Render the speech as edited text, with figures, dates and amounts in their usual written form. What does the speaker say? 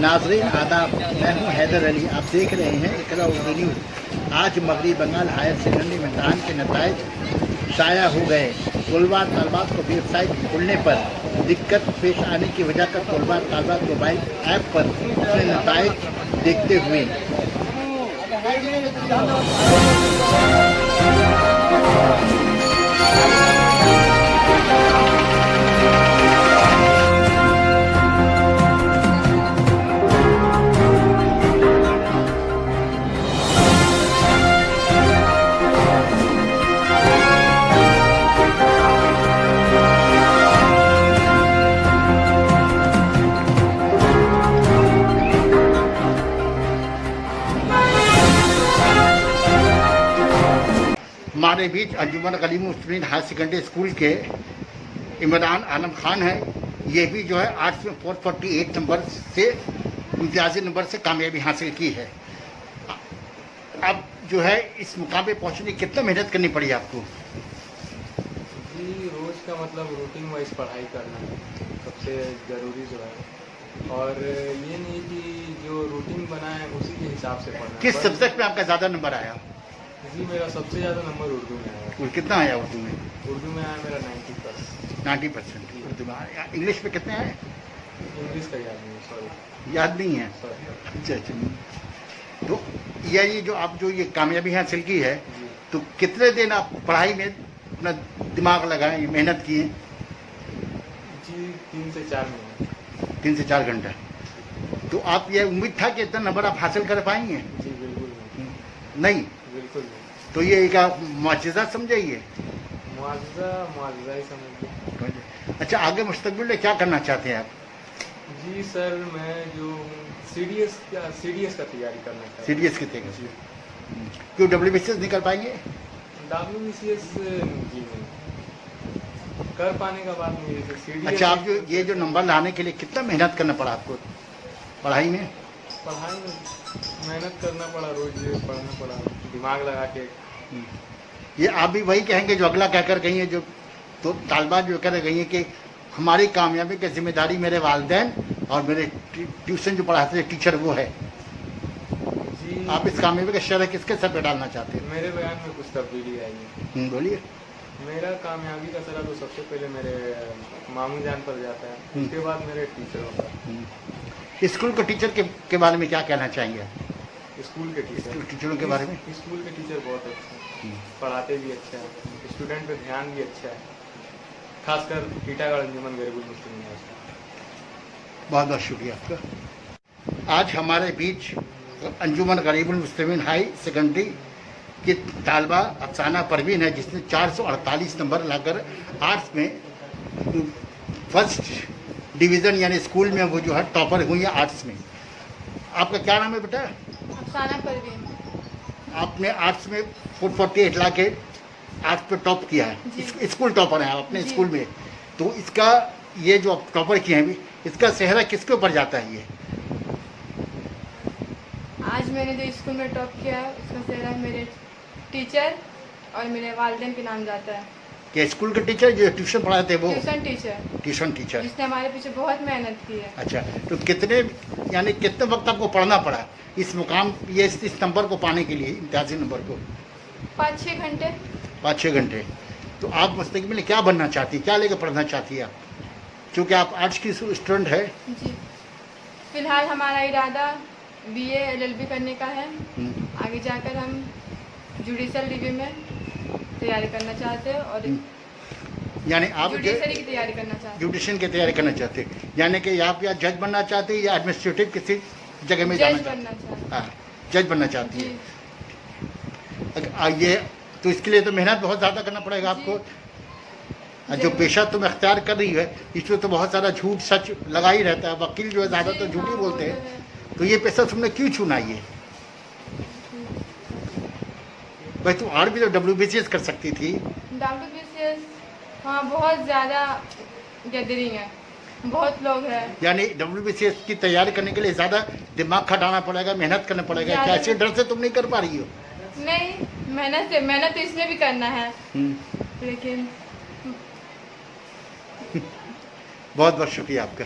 नाजरीन आदाब, मैं हूँ हैदर अली। आप देख रहे हैं इकरा उर्दू न्यूज़। आज मगरबी बंगाल हायर सेकेंडरी इम्तहान के नताइज शाया हो गए। तलबा तलबात को वेबसाइट खोलने पर दिक्कत पेश आने की वजह कर तलबा तलबात मोबाइल ऐप पर अपने नताइज देखते हुए हमारे बीच अंजुमन कलीम मुस्लिम हायर सेकेंडरी स्कूल के इमरान आलम खान है। ये भी जो है आर्ट्स में 448 नंबर से इम्तियाजी नंबर से कामयाबी हासिल की है। अब जो है इस मुकाम पे पहुंचने की कितना मेहनत करनी पड़ी आपको? जी, रोज़ का मतलब रूटीन वाइज पढ़ाई करना सबसे ज़रूरी जो है, और ये नहीं कि जो रूटीन बना है उसी के हिसाब से पढ़ना। किस सब्जेक्ट में आपका ज़्यादा नंबर आया? जी, मेरा सबसे ज़्यादा नंबर उर्दू में आया। और कितना आया उर्दू में? उर्दू में आया मेरा 90%। 90% उर्दू में आया। इंग्लिश में कितने आए? इंग्लिश का याद नहीं, सॉरी। याद नहीं है? सॉरी। अच्छा। तो ये जो आप जो ये कामयाबी हासिल की है, जी। तो कितने दिन आप पढ़ाई में अपना दिमाग लगाए, मेहनत किए? जी, 3 से 4 महीने। 3 से 4 घंटा। तो आप ये उम्मीद था कि इतना नंबर आप हासिल कर पाएंगे? जी बिल्कुल नहीं। बिल्कुल नहीं। तो ये एक आप मुआजिज़ा समझिए। मुआजिज़ा ही समझिए। अच्छा, आगे मुस्तकबिल में क्या करना चाहते हैं आप? जी सर, मैं जो सीडीएस का तैयारी करना चाहता हूँ। सीडीएस की तैयारी? जी। क्यों WBCS नहीं कर पाएंगे? WBCS जी नहीं कर पाने का बात नहीं है। सीडीएस। अच्छा, आप जो ये जो नंबर लाने के लिए कितना मेहनत करना पड़ा आपको पढ़ाई में? पढ़ाई में मेहनत करना पड़ा, रोज पढ़ना पड़ा, दिमाग लगा के। ये आप भी वही कहेंगे जो अगला कहकर गई है, जो तो तालबात जो कर गई है कि हमारी कामयाबी की जिम्मेदारी मेरे वालिदैन और मेरे ट्यूशन जो पढ़ाते हैं टीचर वो है। जी, आप इस कामयाबी का शरह किसके सर पे डालना चाहते हैं? मेरे बयान में कुछ तब्दीली आई है। बोलिए। मेरा कामयाबी का सरा तो सबसे पहले मेरे मामू जान पर जाता है, उसके बाद मेरे टीचरों का। स्कूल के टीचर के बारे में क्या कहना चाहेंगे? स्कूल के टीचरों के बारे में? स्कूल के टीचर बहुत अच्छे हैं, पढ़ाते भी अच्छा है, स्टूडेंट पे ध्यान भी अच्छा है, खासकर टीटागढ़ अंजुमन गरीबुल मुस्लिम यूनिवर्सिटी। बहुत बहुत शुक्रिया आपका। आज हमारे बीच अंजुमन गरीबुल मुस्लिमीन हाई सेकेंडरी की तालबा अफसाना परवीन है, जिसने 448 नंबर लाकर आर्ट्स में फर्स्ट डिवीज़न यानी स्कूल में वो जो है टॉपर हुई है आर्ट्स में। आपका क्या नाम है बेटा? अफसाना परवीन। आपने आर्ट्स में 448 ला के आर्ट्स पे टॉप किया है, स्कूल टॉपर है आप अपने स्कूल में। तो इसका ये जो आप टॉपर किए हैं, इसका सेहरा किसके ऊपर जाता है? ये आज मैंने जो स्कूल में टॉप किया है उसका सेहरा मेरे टीचर और मेरे वालिदैन के नाम जाता है। कि स्कूल के टीचर जो ट्यूशन पढ़ाते हैं वो? ट्यूशन टीचर जिसने हमारे पीछे बहुत मेहनत की है। अच्छा, तो कितने वक्त आपको पढ़ना पड़ा इस मुकाम ये इस नंबर को पाने के लिए, इम्तियाजी नंबर को? 5-6 घंटे। 5-6 घंटे। तो आप मुस्तकबिल में क्या बनना चाहती है, क्या लेकर पढ़ना चाहती है आप, क्योंकि आप आर्ट्स की स्टूडेंट है? जी, फिलहाल हमारा इरादा BA LLB करने का है। आगे जाकर हम जुडिशल रिव्यू में तैयारी करना चाहते हैं और यानी आप जुडिशरी की तैयारी करना चाहते हैं। जुडिशन की तैयारी करना चाहते हैं, यानी कि आप या जज बनना चाहते हैं या एडमिनिस्ट्रेटिव किसी जगह में जाना चाहते हैं? हाँ, जज बनना चाहती है। ये तो इसके लिए तो मेहनत बहुत ज़्यादा करना पड़ेगा आपको। जो पेशा तुम अख्तियार कर रही है इसमें तो बहुत सारा झूठ सच लगा ही रहता है। वकील जो है ज़्यादातर झूठ ही बोलते हैं। तो ये पेशा तुमने क्यों चुना? ये भाई तुम और भी तो WBCS कर सकती थी। WBCS हाँ, बहुत ज़्यादा गैदरिंग है, बहुत लोग हैं। यानी WBCS की तैयारी करने के लिए ज़्यादा दिमाग खटाना पड़ेगा, मेहनत करना पड़ेगा। क्या ऐसे डर से तुम नहीं कर पा रही हो? नहीं, मेहनत तो इसमें भी करना है, लेकिन बहुत बहुत शुक्रिया आपका।